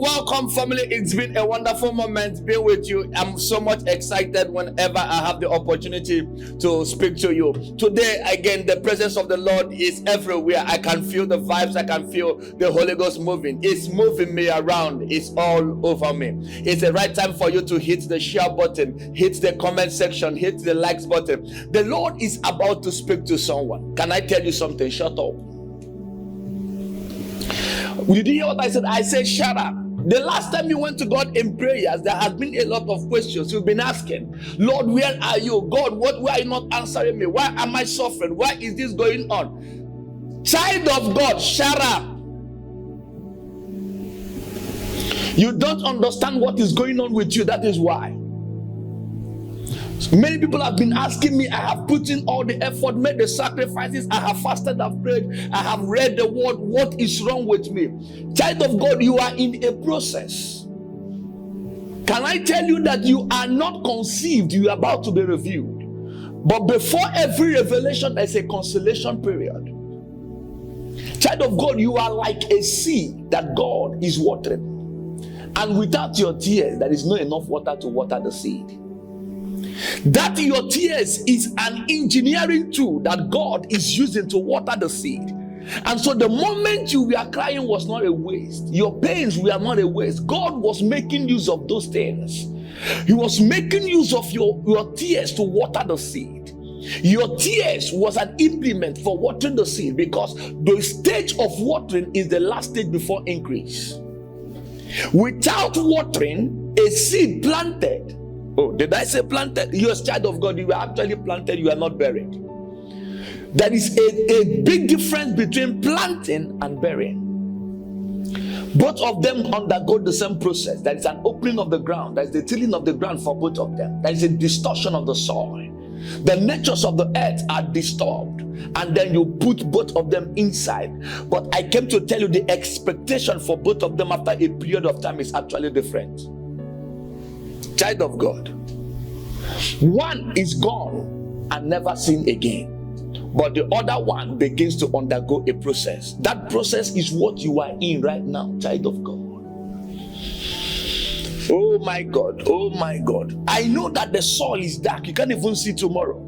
welcome, family. It's been a wonderful moment being with you. I'm so much excited whenever I have the opportunity to speak to you. Today, again, the presence of the Lord is everywhere. I can feel the vibes. I can feel the Holy Ghost moving. It's moving me around. It's all over me. It's the right time for you to hit the share button, hit the comment section, hit the likes button. The Lord is about to speak to someone. Can I tell you something? Shut up. Did you hear what I said? I said, shut up. The last time you went to God in prayers, there has been a lot of questions you've been asking. Lord, where are you? God, why are you not answering me? Why am I suffering? Why is this going on? Child of God, shut up. You don't understand what is going on with you. That is why. Many people have been asking me. I have put in all the effort, made the sacrifices. I have fasted, I've prayed, I have read the word. What is wrong with me? Child of God, you are in a process. Can I tell you that you are not conceived, you are about to be revealed. But before every revelation, there's a consolation period. Child of God, you are like a seed that God is watering. And without your tears, there is not enough water to water the seed. That your tears is an engineering tool that God is using to water the seed. And so the moment you were crying was not a waste. Your pains were not a waste. God was making use of those things. He was making use of your tears to water the seed. Your tears was an implement for watering the seed, because the stage of watering is the last stage before increase. Without watering, a seed planted. Oh, did I say planted? You're a child of God. You were actually planted. You are not buried. There is a big difference between planting and burying. Both of them undergo the same process. There is an opening of the ground. There is the tilling of the ground for both of them. There is a distortion of the soil. The natures of the earth are disturbed, and then you put both of them inside. But I came to tell you the expectation for both of them after a period of time is actually different. Child of God, one is gone and never seen again, but the other one begins to undergo a process. That process is what you are in right now, child of God. Oh my God, oh my God. I know that the soil is dark. You can't even see tomorrow.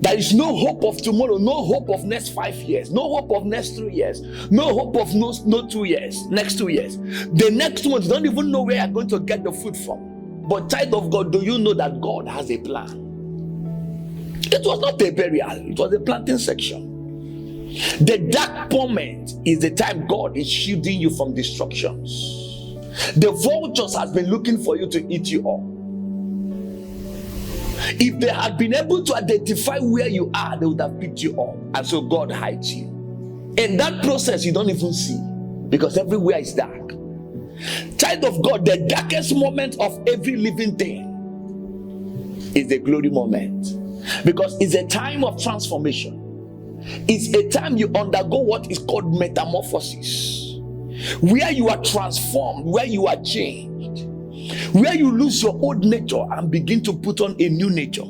There is no hope of tomorrow, no hope of next 5 years, no hope of next 3 years, no hope of no 2 years, next 2 years. The next one, you don't even know where you're going to get the food from. But child of God, do you know that God has a plan? It was not a burial, it was a planting section. The dark moment is the time God is shielding you from destructions. The vultures has been looking for you to eat you up. If they had been able to identify where you are, they would have picked you up. And so God hides you. In that process, you don't even see, because everywhere is dark. Child of God, the darkest moment of every living thing is the glory moment, because it's a time of transformation. It's a time you undergo what is called metamorphosis, where you are transformed, where you are changed, where you lose your old nature and begin to put on a new nature,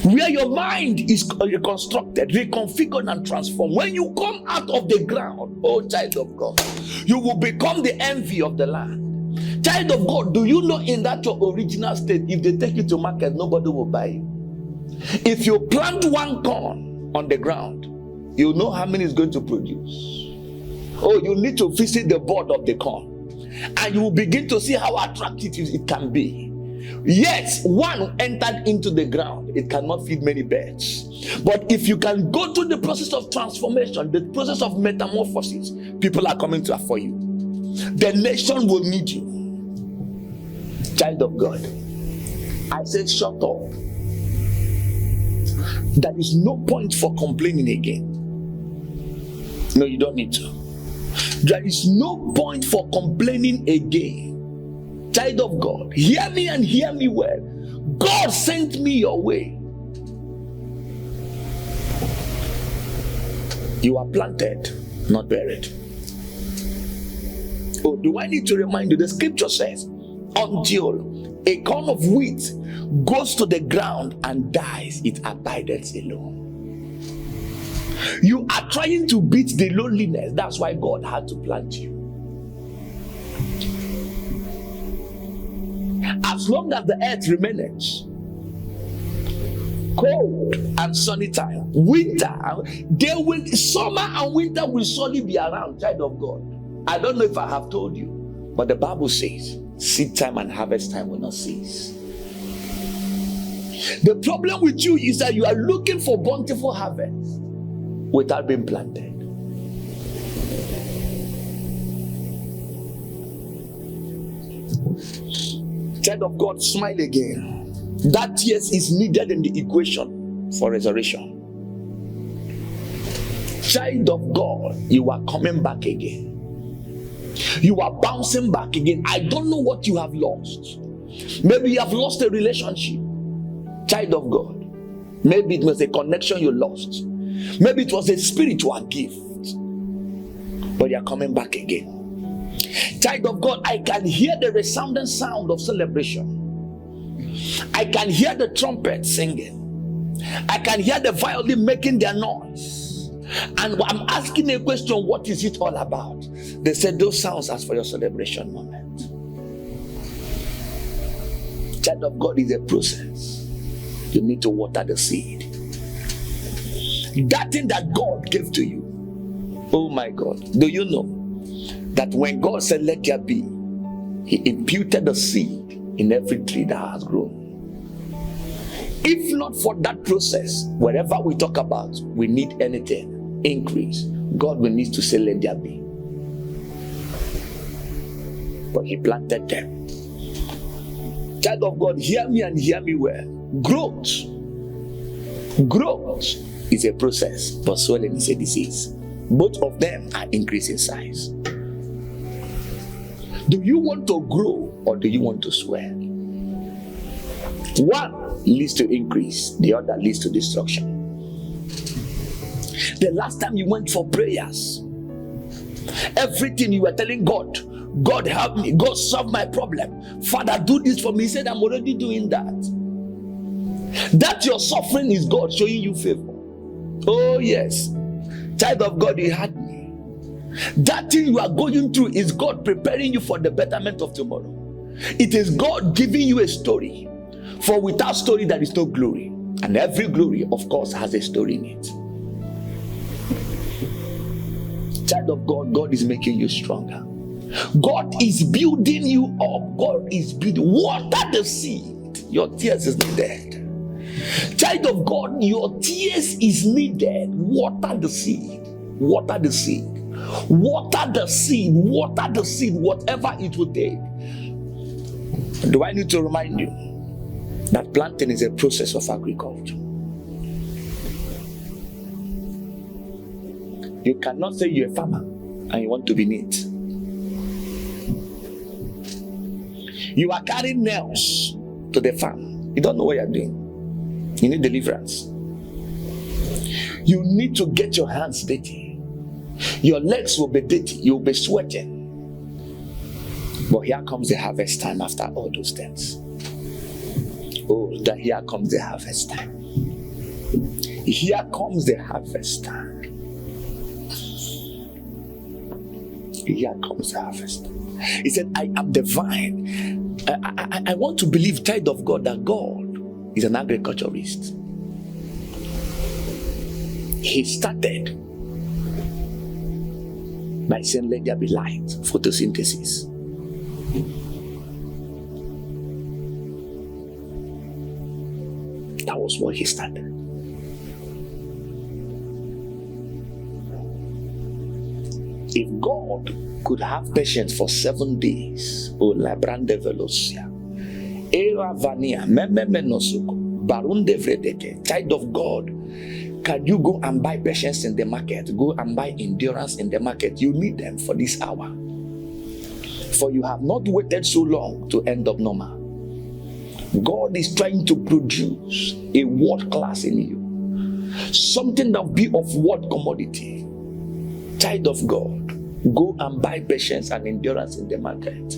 where your mind is reconstructed, reconfigured, and transformed. When you come out of the ground, oh child of God, you will become the envy of the land. Child of God, do you know in that your original state, if they take you to market, nobody will buy you? If you plant one corn on the ground, you know how many is going to produce. Oh, you need to visit the board of the corn, and you will begin to see how attractive it can be. Yes, one entered into the ground, it cannot feed many birds. But if you can go through the process of transformation, the process of metamorphosis, people are coming to for you. The nation will need you. Child of God, I said shut up. There is no point for complaining again. No, you don't need to. There is no point for complaining again. Child of God, hear me and hear me well. God sent me your way. You are planted, not buried. Oh, do I need to remind you? The scripture says, until a corn of wheat goes to the ground and dies, it abideth alone. You are trying to beat the loneliness. That's why God had to plant you. As long as the earth remains, cold and sunny time, winter, summer and winter will surely be around, child of God. I don't know if I have told you, but the Bible says, seed time and harvest time will not cease. The problem with you is that you are looking for bountiful harvest without being planted. Child of God, smile again. That tears is needed in the equation for resurrection. Child of God, you are coming back again. You are bouncing back again. I don't know what you have lost. Maybe you have lost a relationship. Child of God, maybe it was a connection you lost. Maybe it was a spiritual gift. But you are coming back again. Child of God, I can hear the resounding sound of celebration. I can hear the trumpet singing. I can hear the violin making their noise. And I'm asking a question, what is it all about? They said those sounds are for your celebration moment. Child of God, is a process. You need to water the seed. That thing that God gave to you. Oh my God. Do you know that when God said let there be, He imputed the seed in every tree that has grown? If not for that process, wherever we talk about, we need anything, increase, God will need to say let there be. But He planted them. Child of God, hear me and hear me well. Growth is a process, but swelling is a disease. Both of them are increasing size. Do you want to grow or do you want to swell? One leads to increase, the other leads to destruction. The last time you went for prayers, everything you were telling God, God help me, God solve my problem, Father do this for me. He said, I'm already doing that. That your suffering is God showing you favor. Oh yes, child of God, you had me. That thing you are going through is God preparing you for the betterment of tomorrow. It is God giving you a story. For without story there is no glory. And every glory, of course, has a story in it. Child of God, God is making you stronger. God is building you up. God is building. Water the seed. Your tears is needed. Child of God, your tears is needed. Water the seed. Water the seed. Water the seed. Water the seed. Whatever it will take. Do I need to remind you that planting is a process of agriculture? You cannot say you're a farmer and you want to be neat. You are carrying nails to the farm. You don't know what you're doing. You need deliverance. You need to get your hands dirty. Your legs will be dirty. You'll be sweating. But here comes the harvest time after all those things. Oh, that here comes the harvest time. Here comes the harvest time. Here comes the harvest. He said, I am the vine. I want to believe, child of God, that God is an agriculturist. He started by saying, let there be light, photosynthesis. That was what he started. If God could have patience for 7 days, Labrande Velocia, Era Vania, Memenosuko, Barunde Vredeke, child of God, can you go and buy patience in the market? Go and buy endurance in the market. You need them for this hour. For you have not waited so long to end up normal. God is trying to produce a world class in you. Something that will be of world commodity. Child of God, go and buy patience and endurance in the market.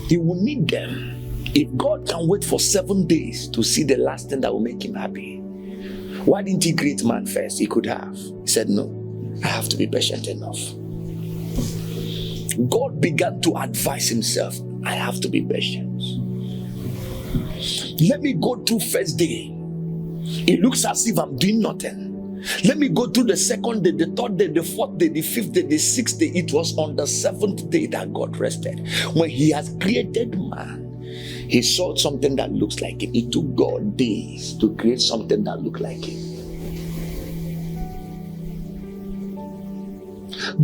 He will need them. If God can wait for 7 days to see the last thing that will make him happy, why didn't he create man first? He could have. He said, no, I have to be patient enough. God began to advise himself. I have to be patient. Let me go through first day. It looks as if I'm doing nothing. Let me go through the second day, the third day, the fourth day, the fifth day, the sixth day. It was on the seventh day that God rested. When he has created man, he saw something that looks like it. It took God days to create something that looked like it.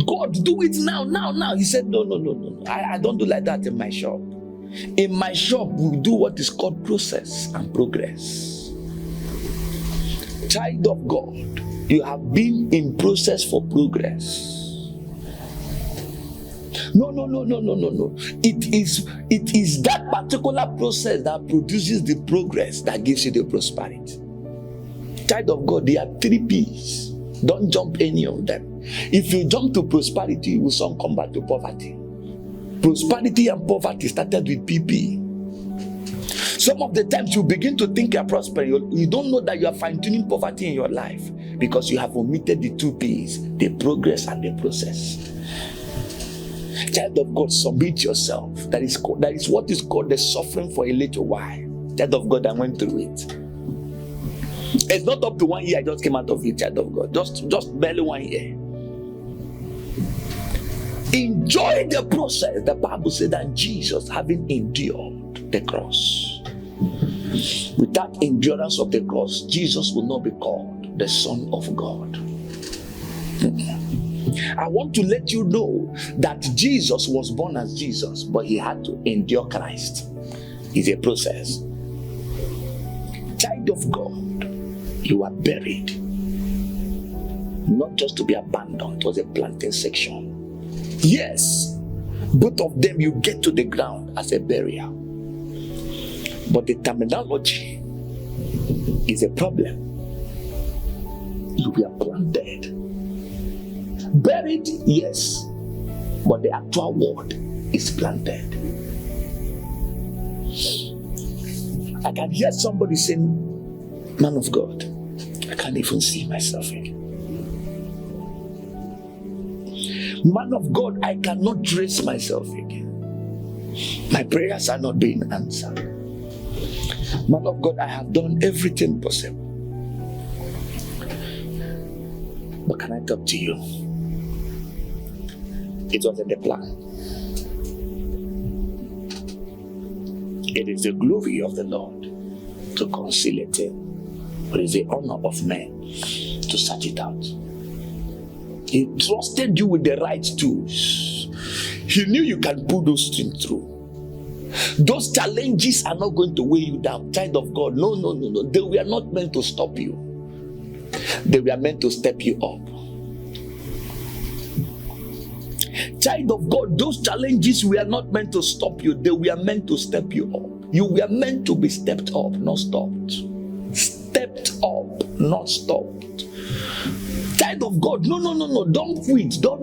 God, do it now. He said, no. I don't do like that in my shop. In my shop, we do what is called process and progress. Child of God, you have been in process for progress. No. It is that particular process that produces the progress that gives you the prosperity. Child of God, there are 3 P's. Don't jump any of them. If you jump to prosperity, you will soon come back to poverty. Prosperity and poverty started with PP. Some of the times you begin to think you're prospering, you don't know that you are fine-tuning poverty in your life because you have omitted the 2 P's, the progress and the process. Child of God, submit yourself. That is what is called the suffering for a little while. Child of God, I went through it. It's not up to 1 year I just came out of it, child of God. Just barely 1 year. Enjoy the process. The Bible said that Jesus, having endured the cross, without endurance of the cross, Jesus will not be called the Son of God. I want to let you know that Jesus was born as Jesus, but he had to endure Christ. It's a process. Child of God, you are buried, not just to be abandoned. It was a planting section. Yes, both of them you get to the ground as a burial, but the terminology is a problem. You were planted, buried, yes, but the actual word is planted. I can hear somebody saying, man of God, I can't even see myself again. Man of God, I cannot trace myself again. My prayers are not being answered. Man of God, I have done everything possible. But can I talk to you? It wasn't the plan. It is the glory of the Lord to conceal a thing, but it is the honor of men to search it out. He trusted you with the right tools. He knew you can pull those things through. Those challenges are not going to weigh you down. Child of God, no. They were not meant to stop you. They were meant to step you up. Child of God, those challenges were not meant to stop you. They were meant to step you up. You were meant to be stepped up, not stopped. Stepped up, not stopped. Child of God, no. Don't quit. No.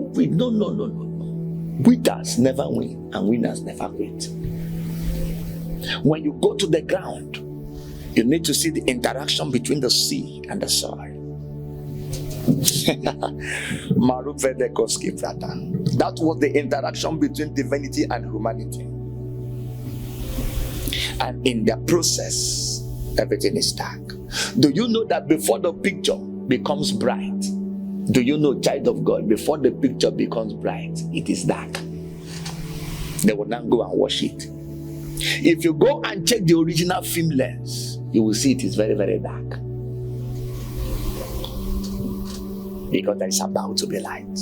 Quitters never win, and winners never quit. When you go to the ground, you need to see the interaction between the seed and the soil. That was the interaction between divinity and humanity. And in the process, everything is dark. Do you know that before the picture becomes bright, do you know, child of God, before the picture becomes bright, it is dark? They will not go and wash it. If you go and check the original film lens, you will see it is very, very dark. Because there is about to be light.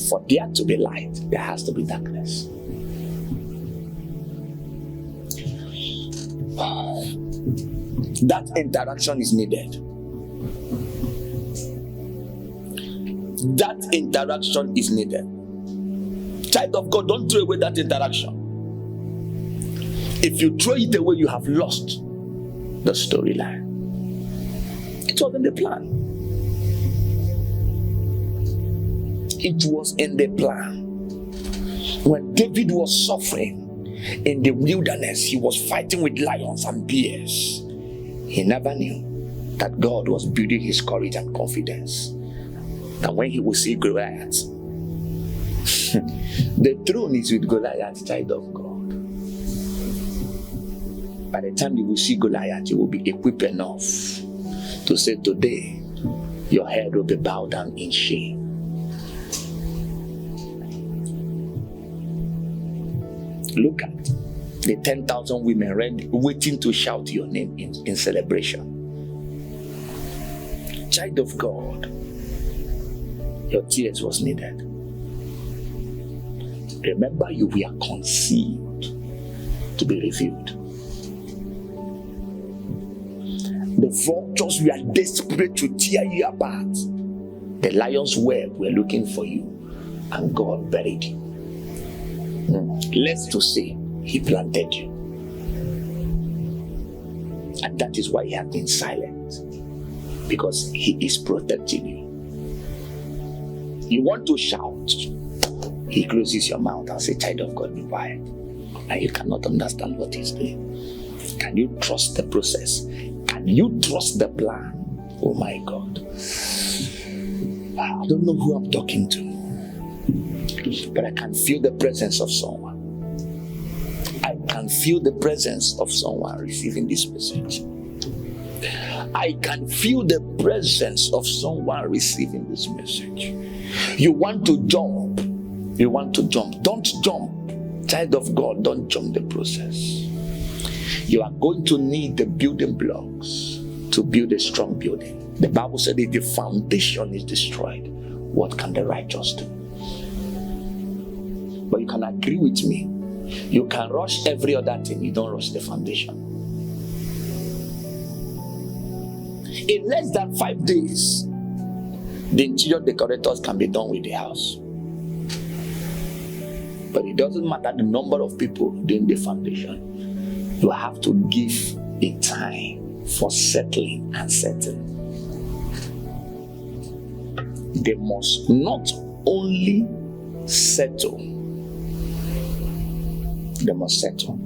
For there to be light, there has to be darkness. That interaction is needed. That interaction is needed. Child of God, don't throw away that interaction. If you throw it away, you have lost the storyline. It wasn't the plan. It was in the plan. When David was suffering in the wilderness, he was fighting with lions and bears. He never knew that God was building his courage and confidence. That when he would see Goliath, The throne is with Goliath, child of God. By the time you will see Goliath, you will be equipped enough to say, today, your head will be bowed down in shame. Look at the 10,000 women ready, waiting to shout your name in celebration. Child of God, your tears was needed. Remember, you were conceived to be revealed. The vultures were desperate to tear you apart. The lion's web were looking for you, and God buried you. Less to say, He planted you. And that is why He has been silent, because He is protecting you. You want to shout, He closes your mouth and says, child of God, be quiet. And you cannot understand what He's doing. Can you trust the process? Can you trust the plan? Oh my God. I don't know who I'm talking to, but I can feel the presence of someone. I can feel the presence of someone receiving this message. I can feel the presence of someone receiving this message. You want to jump. You want to jump. Don't jump. Child of God, don't jump the process. You are going to need the building blocks to build a strong building. The Bible said if the foundation is destroyed, what can the righteous do? But you can agree with me. You can rush every other thing. You don't rush the foundation. In less than 5 days, the interior decorators can be done with the house. But it doesn't matter the number of people doing the foundation. You have to give a time for settling and settling. They must not only settle, they must settle.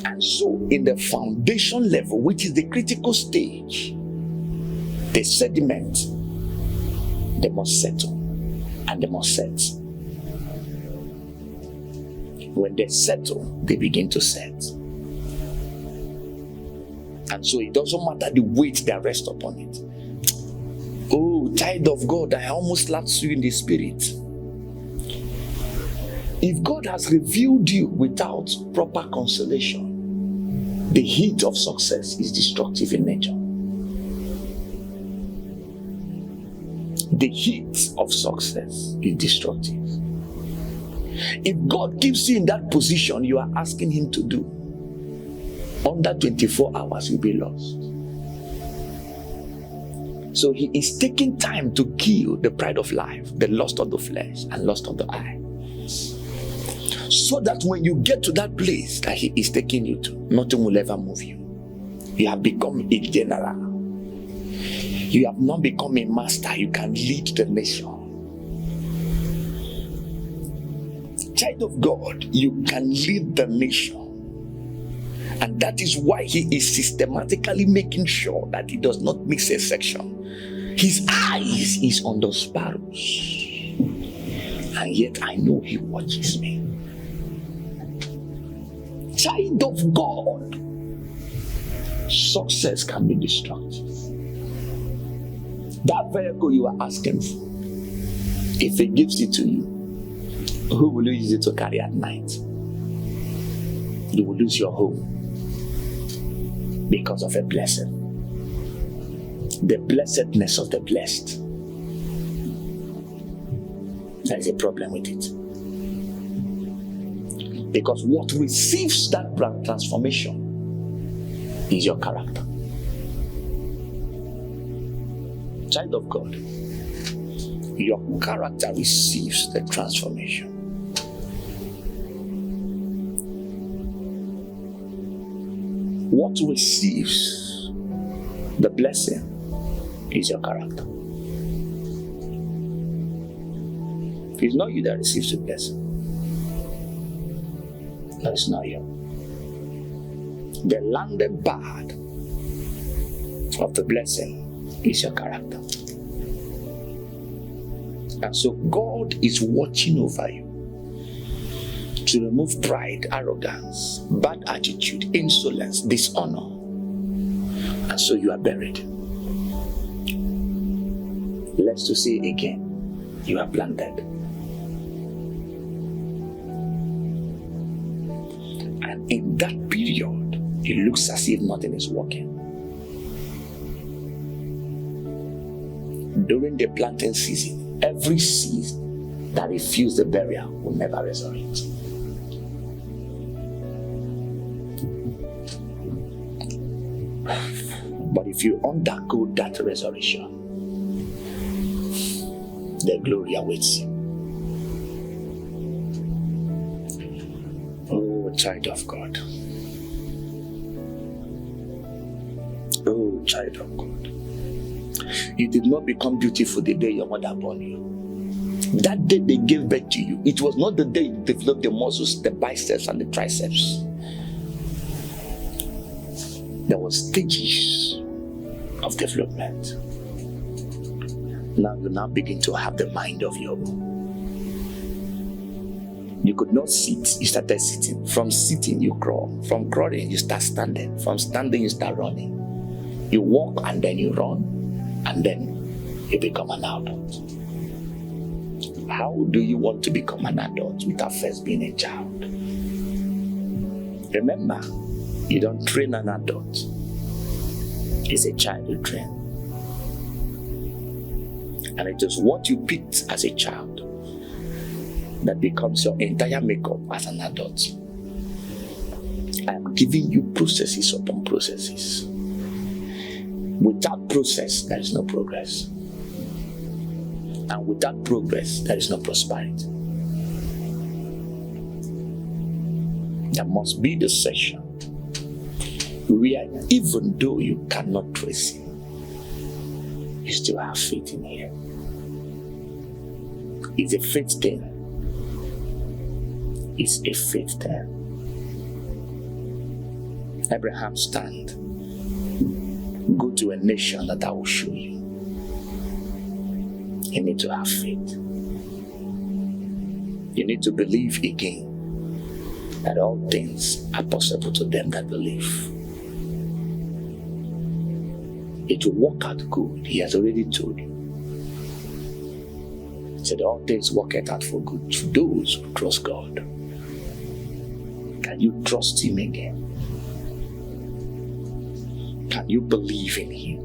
And so, in the foundation level, which is the critical stage, the sediment, they must settle and they must set. When they settle, they begin to set. And so it doesn't matter the weight that rests upon it. Oh, child of God, I almost slapped you in the spirit. If God has revealed you without proper consolation, the heat of success is destructive in nature. The heat of success is destructive. If God keeps you in that position you are asking Him to do, under 24 hours you'll be lost. So He is taking time to kill the pride of life, the lust of the flesh and lust of the eye, so that when you get to that place that He is taking you to, nothing will ever move you. You have become a general. You have not become a master. You can lead the nation. Child of God, you can lead the nation. And that is why He is systematically making sure that He does not mix a section. His eyes is on the sparrows. And yet I know He watches me. Child of God, success can be destructive. That vehicle you are asking for, if He gives it to you, who will you use it to carry at night? You will lose your home because of a blessing. The blessedness of the blessed. There is a problem with it. Because what receives that transformation is your character. Child of God, your character receives the transformation. What receives the blessing is your character. It's not you that receives the blessing. No, it's not you. The landed part of the blessing is your character. And so God is watching over you to remove pride, arrogance, bad attitude, insolence, dishonor. And so you are buried. Let's to say again, you are planted. And in that period, it looks as if nothing is working. During the planting season, every seed that refused the burial will never resurrect. But if you undergo that resurrection, the glory awaits you. Oh, child of God. Oh, child of God. You did not become beautiful the day your mother born you. That day they gave birth to you, it was not the day you developed the muscles, the biceps and the triceps. There were stages of development. Now you begin to have the mind of your own. You could not sit, you started sitting. From sitting, you crawl. From crawling, you start standing. From standing, you start running. You walk and then you run, and then you become an adult. How do you want to become an adult without first being a child? Remember, you don't train an adult. It's a child you train. And it is what you picked as a child that becomes your entire makeup as an adult. I am giving you processes upon processes. Without process, there is no progress. And without progress, there is no prosperity. There must be the session where even though you cannot trace him, you still have faith in him. It's a faith thing. It's a faith thing. Abraham, stand. Go to a nation that I will show you. You need to have faith. You need to believe again that all things are possible to them that believe. It will work out good. He has already told you. He said all things work out for good to those who trust God. Can you trust him again? Can you believe in him?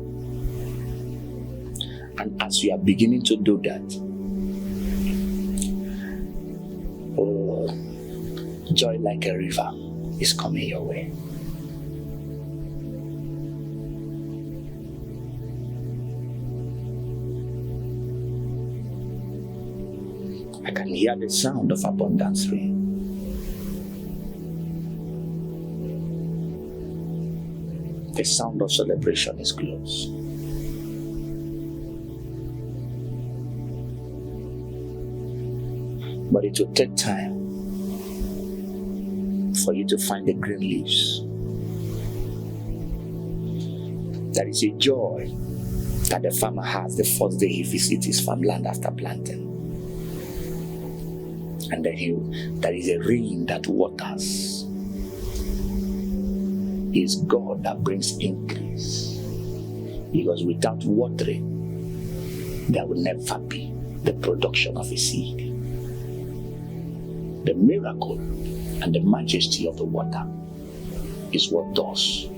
And as you are beginning to do that, oh, joy like a river is coming your way. I can hear the sound of abundance rain. The sound of celebration is close. But it will take time for you to find the green leaves. There is a joy that the farmer has the first day he visits his farmland after planting. And then there is a rain that waters. It's God that brings increase. Because without watering, there will never be the production of a seed. The miracle and the majesty of the water is what does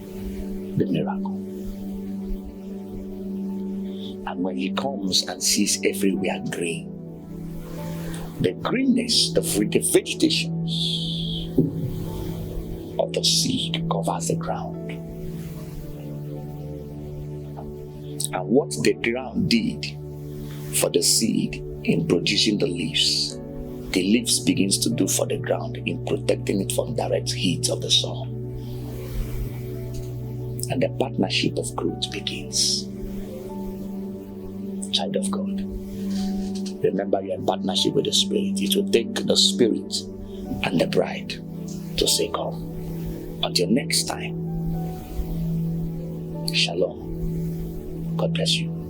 the miracle. And when he comes and sees everywhere green, the greenness, the vegetations of the seed covers the ground. And what the ground did for the seed in producing the leaves begins to do for the ground in protecting it from direct heat of the sun. And the partnership of growth begins. Child of God, remember you're in partnership with the Spirit. It will take the Spirit and the bride to say, come. Until next time, shalom. God bless you.